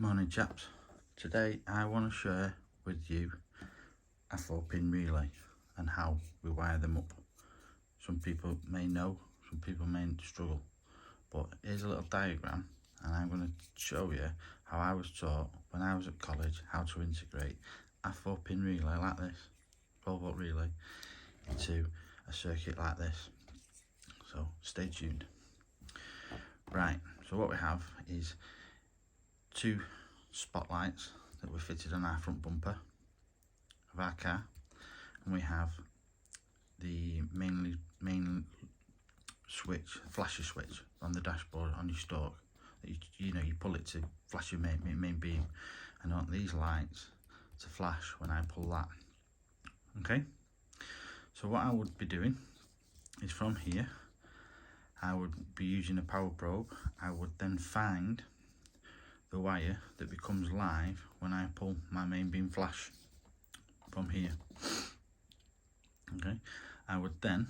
Morning chaps, today I want to share with you a 4-pin relay and how we wire them up. Some people may know, some people may struggle, but here's a little diagram and I'm going to show you how I was taught when I was at college how to integrate a 4-pin relay like this, 12-volt relay, into a circuit like this. So stay tuned. Right, so what we have is two spotlights that were fitted on our front bumper of our car, and we have the main switch, flasher switch on the dashboard on your stalk that you pull it to flash your main beam, and I want these lights to flash when I pull that. Okay, so what I would be doing is from here I would be using a power probe. I would then find the wire that becomes live when I pull my main beam flash from here. Okay, I would then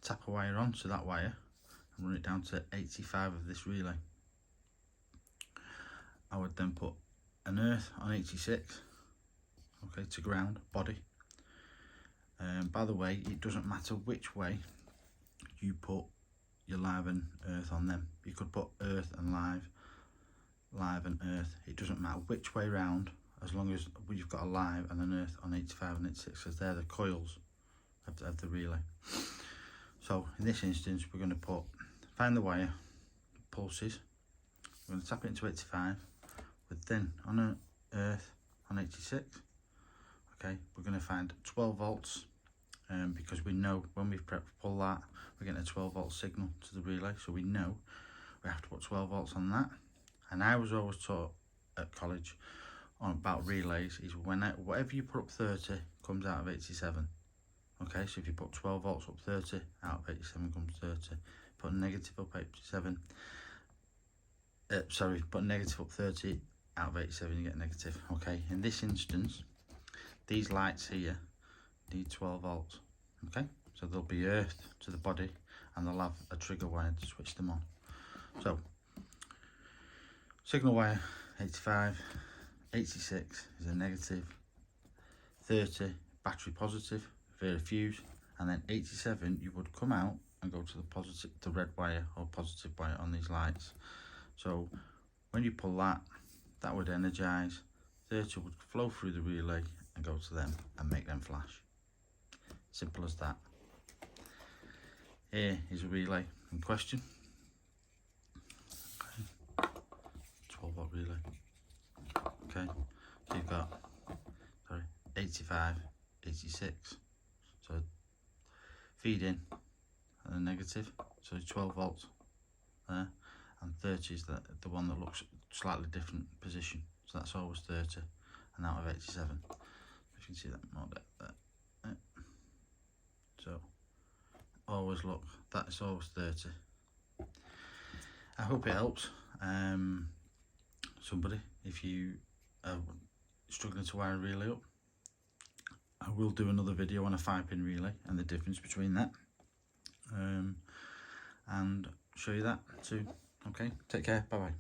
tap a wire onto that wire and run it down to 85 of this relay. I would then put an earth on 86, okay, to ground body. By the way, it doesn't matter which way you put your live and earth on them. You could put earth and live and earth, it doesn't matter which way round, as long as you've got a live and an earth on 85 and 86, because they're the coils of the relay. So in this instance we're going to find the wire pulses, we're going to tap it into 85, but then on an earth on 86, okay, we're going to find 12 volts, because we know when we pull that we're getting a 12-volt signal to the relay, so we know we have to put 12 volts on that. And I was always taught at college about relays is whatever you put up 30 comes out of 87. Okay, so if you put 12 volts up 30, out of 87 comes 30. Put a negative up 87, put a negative up 30, out of 87 you get negative. Okay, in this instance these lights here need 12 volts. Okay, so they'll be earthed to the body and they'll have a trigger wire to switch them on. So signal wire 85, 86 is a negative, 30 battery positive via fuse, and then 87 you would come out and go to the red wire or positive wire on these lights. So when you pull that would energize, 30 would flow through the relay and go to them and make them flash. Simple as that. Here is a relay in question. 12-volt relay. Okay, so you've got 85, 86. So feed in and a negative, so 12 volts there, and 30 is the one that looks slightly different position. So that's always 30 and out of 87. If you can see that more there. So always look, that's always 30. I hope it helps somebody if you are struggling to wire a relay up. I will do another video on a 5-pin relay and the difference between that, and show you that too. Okay, take care, bye bye.